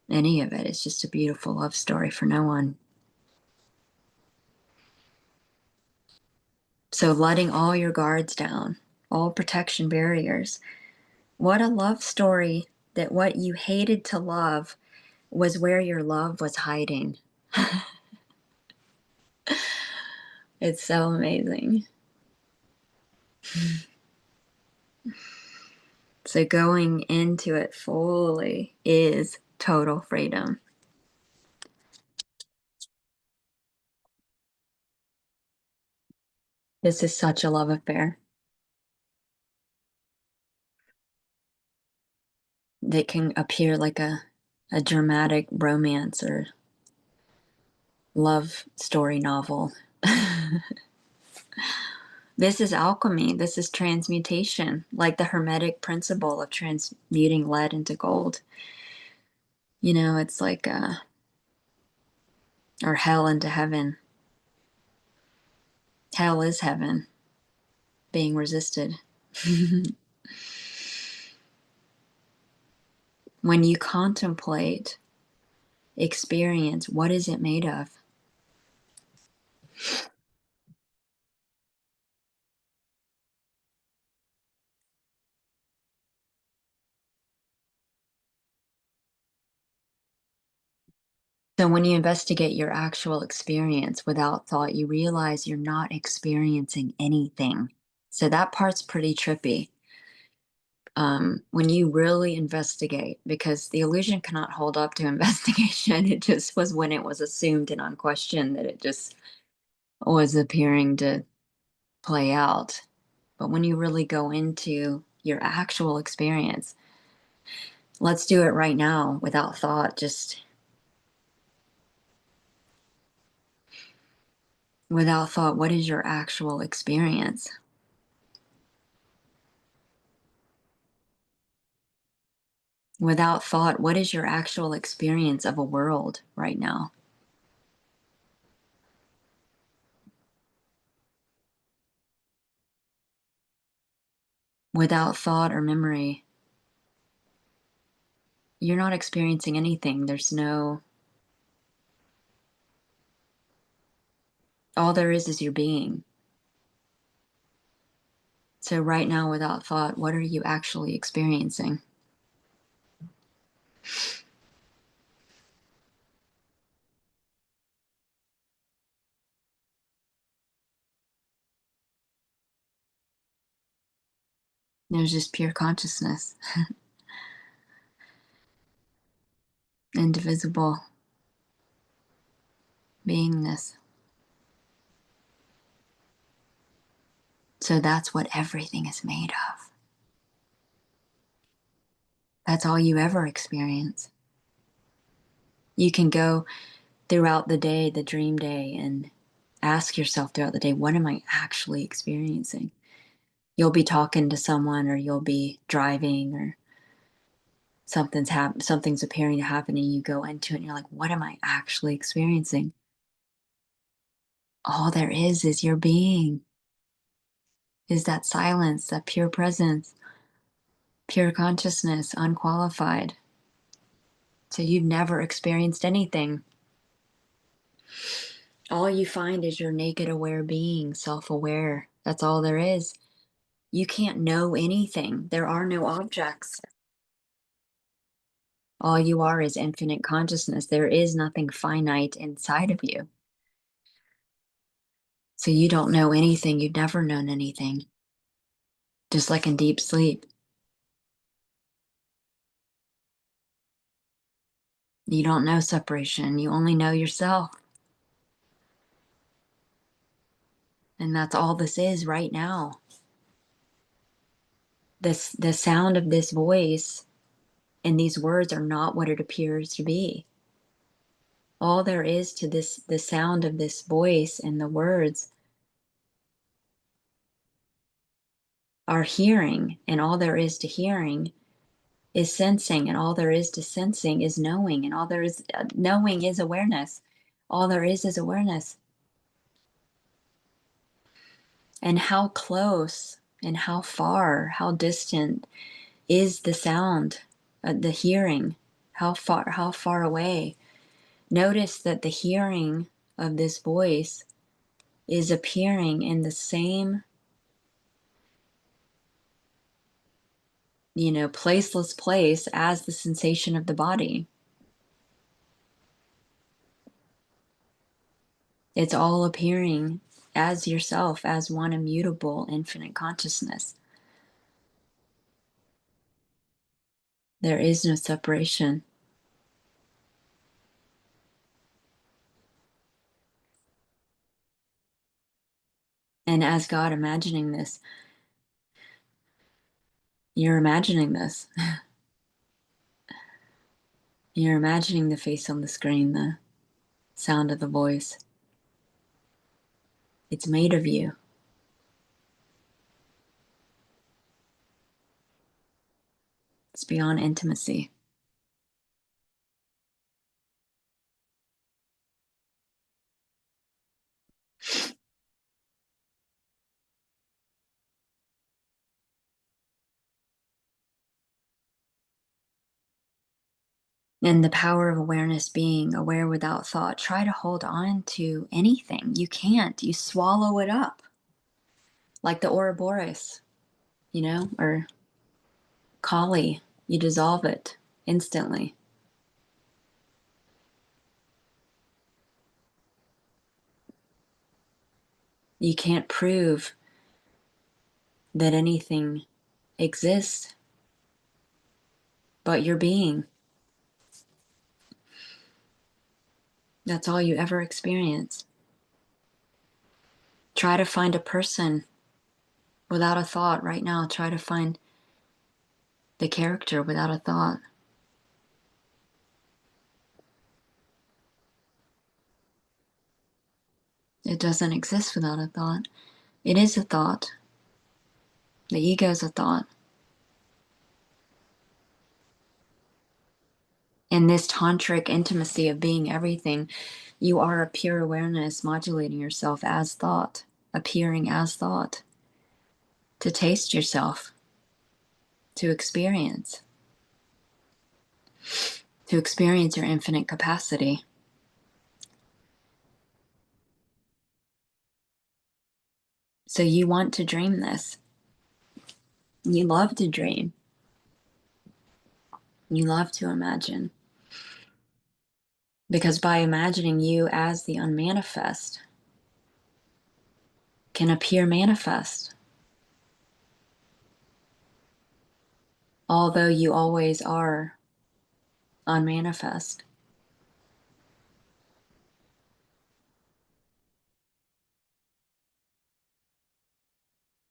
any of it. It's just a beautiful love story for no one. So letting all your guards down, all protection barriers. What a love story that what you hated to love was where your love was hiding. It's so amazing. So going into it fully is total freedom. This is such a love affair that can appear like a dramatic romance or love story novel. This is alchemy. This is transmutation, like the Hermetic principle of transmuting lead into gold. You know, it's like, or hell into heaven. Hell is heaven being resisted. When you contemplate experience, what is it made of? So when you investigate your actual experience without thought, you realize you're not experiencing anything. So that part's pretty trippy. When you really investigate, because the illusion cannot hold up to investigation. It just was when it was assumed and unquestioned that it just was appearing to play out. But when you really go into your actual experience, let's do it right now without thought, just without thought. What is your actual experience? Without thought, what is your actual experience of a world right now? Without thought or memory, you're not experiencing anything. There's no, all there is your being. So, right now, without thought, what are you actually experiencing? There's just pure consciousness, indivisible beingness. So, that's what everything is made of. That's all you ever experience. You can go throughout the day, the dream day, and ask yourself throughout the day, what am I actually experiencing? You'll be talking to someone, or you'll be driving, or something's appearing to happen, and you go into it and you're like, what am I actually experiencing? All there is your being, is that silence, that pure presence, pure consciousness, unqualified. So you've never experienced anything All you find is your naked aware being, self-aware. That's all there is. You can't know anything. There are no objects. All you are is infinite consciousness. There is nothing finite inside of you. So you don't know anything. You've never known anything. Just like in deep sleep. You don't know separation. You only know yourself. And that's all this is right now. The sound of this voice and these words are not what it appears to be. All there is to this, the sound of this voice and the words, are hearing, and all there is to hearing is sensing, and all there is to sensing is knowing, and all there is knowing is awareness. All there is awareness. And how close and how far, how distant is the sound, the hearing? How far away? Notice that the hearing of this voice is appearing in the same, placeless place as the sensation of the body. It's all appearing as yourself, as one immutable, infinite consciousness. There is no separation. And as God imagining this, you're imagining this. You're imagining the face on the screen, the sound of the voice. It's made of you. It's beyond intimacy. And the power of awareness, being aware without thought. Try to hold on to anything. You can't. You swallow it up. Like the Ouroboros, or Kali. You dissolve it instantly. You can't prove that anything exists but your being. That's all you ever experience. Try to find a person without a thought right now. Try to find the character without a thought. It doesn't exist without a thought. It is a thought. The ego is a thought. In this tantric intimacy of being everything, you are a pure awareness modulating yourself as thought, appearing as thought, to taste yourself, to experience your infinite capacity. So you want to dream this. You love to dream. You love to imagine. Because by imagining you as the unmanifest, can appear manifest. Although you always are unmanifest.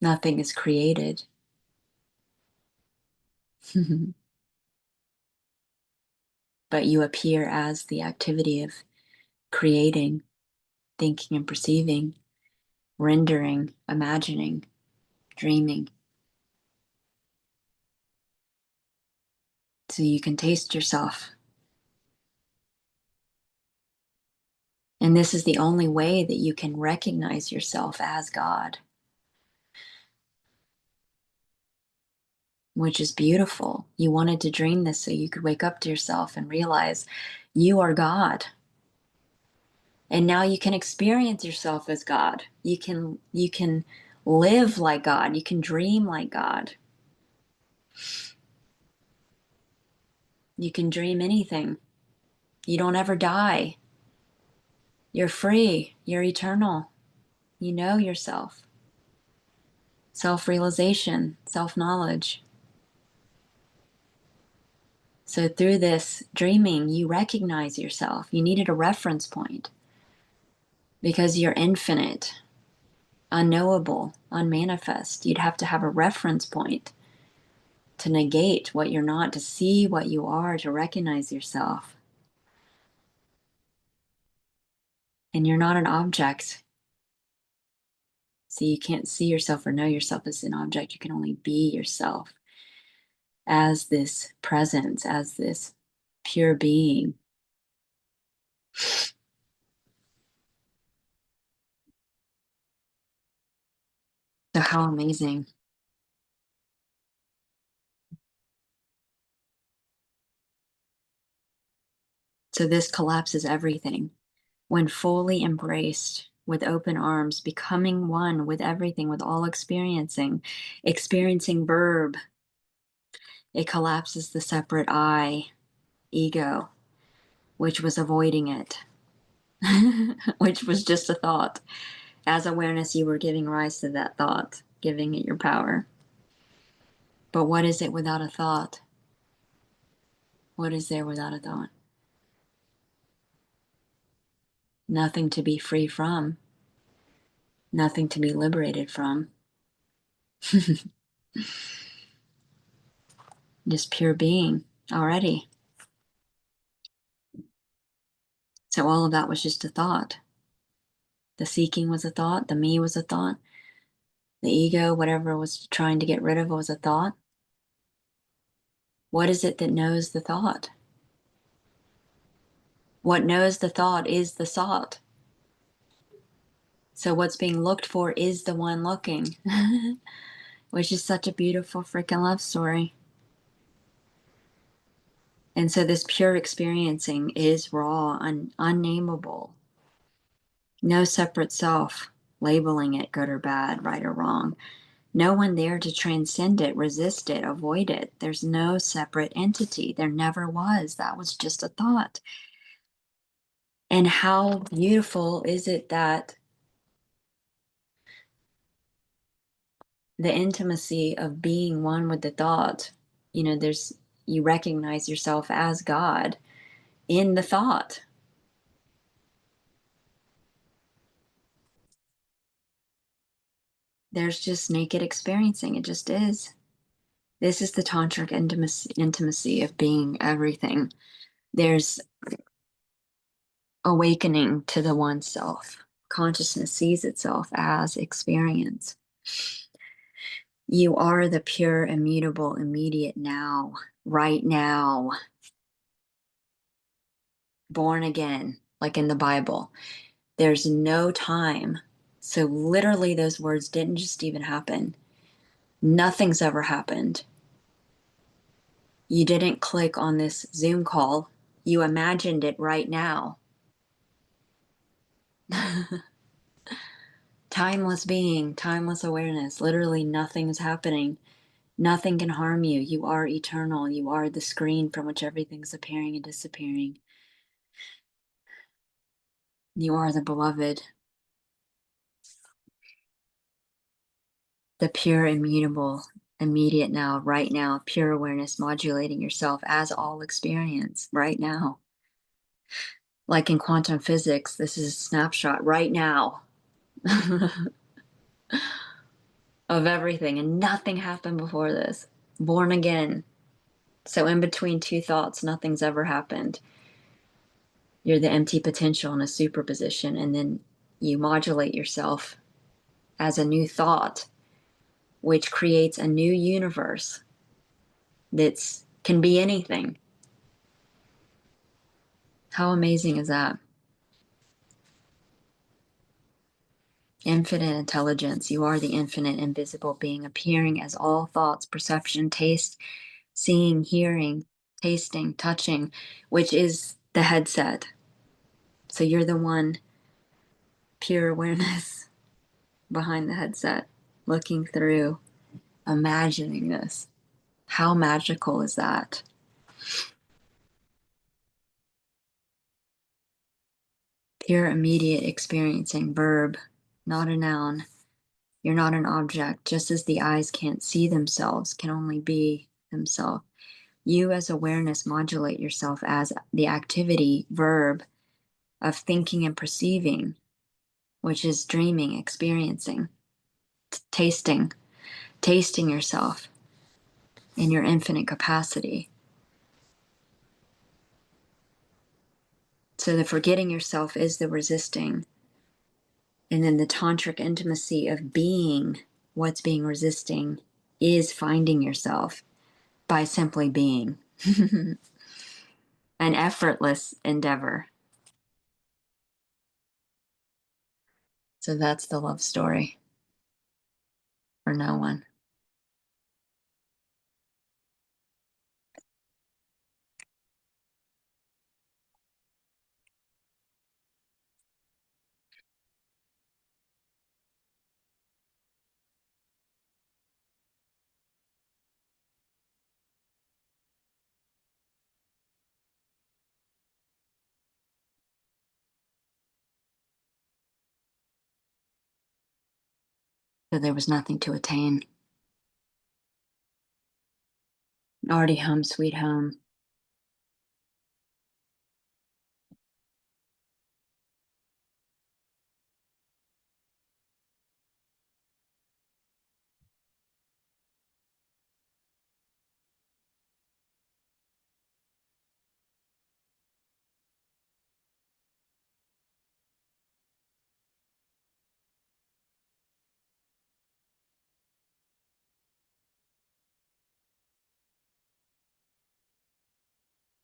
Nothing is created. But you appear as the activity of creating, thinking and perceiving, rendering, imagining, dreaming. So you can taste yourself. And this is the only way that you can recognize yourself as God, which is beautiful. You wanted to dream this so you could wake up to yourself and realize you are God. And now you can experience yourself as God. You can live like God. You can dream like God. You can dream anything. You don't ever die. You're free. You're eternal. You know yourself. Self-realization, self-knowledge. So through this dreaming, you recognize yourself. You needed a reference point because you're infinite, unknowable, unmanifest. You'd have to have a reference point to negate what you're not, to see what you are, to recognize yourself. And you're not an object. So you can't see yourself or know yourself as an object. You can only be yourself as this presence, as this pure being. So how amazing. So this collapses everything. When fully embraced with open arms, becoming one with everything, with all experiencing verb, it collapses the separate I, ego, which was avoiding it, which was just a thought. As awareness, you were giving rise to that thought, giving it your power. But what is it without a thought? What is there without a thought? Nothing to be free from, nothing to be liberated from. Just pure being already. So all of that was just a thought. The seeking was a thought, the me was a thought, the ego, whatever was trying to get rid of, was a thought. What is it that knows the thought? What knows the thought is the sought. So what's being looked for is the one looking, which is such a beautiful freaking love story. And so this pure experiencing is raw and unnameable. No separate self labeling it good or bad, right or wrong. No one there to transcend it, resist it, avoid it. There's no separate entity. There never was. That was just a thought. And how beautiful is it that the intimacy of being one with the thought, you recognize yourself as God in the thought. There's just naked experiencing. It just is. This is the tantric intimacy of being everything. There's awakening to the one self. Consciousness sees itself as experience. You are the pure, immutable, immediate now, right now, born again, like in the Bible. There's no time. So literally those words didn't just even happen. Nothing's ever happened. You didn't click on this Zoom call. You imagined it right now. Timeless being, timeless awareness. Literally nothing is happening. Nothing can harm you. You are eternal. You are the screen from which everything's appearing and disappearing. You are the beloved, the pure, immutable, immediate now, right now, pure awareness modulating yourself as all experience right now. Like in quantum physics, this is a snapshot right now of everything, and nothing happened before this. Born again. So in between two thoughts, nothing's ever happened. You're the empty potential in a superposition, and then you modulate yourself as a new thought, which creates a new universe that can be anything. How amazing is that? Infinite intelligence. You are the infinite invisible being appearing as all thoughts, perception, taste, seeing, hearing, tasting, touching, which is the headset. So you're the one pure awareness behind the headset, looking through, imagining this. How magical is that? Pure immediate experiencing, verb, not a noun. You're not an object, just as the eyes can't see themselves, can only be themselves. You as awareness modulate yourself as the activity, verb, of thinking and perceiving, which is dreaming, experiencing, tasting, tasting yourself in your infinite capacity. So the forgetting yourself is the resisting. And then the tantric intimacy of being what's being resisting is finding yourself by simply being. An effortless endeavor. So that's the love story for no one. So there was nothing to attain. Already home, sweet home.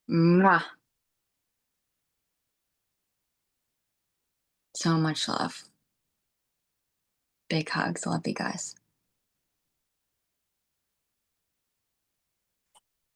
Mwah. So much love. Big hugs. Love you guys.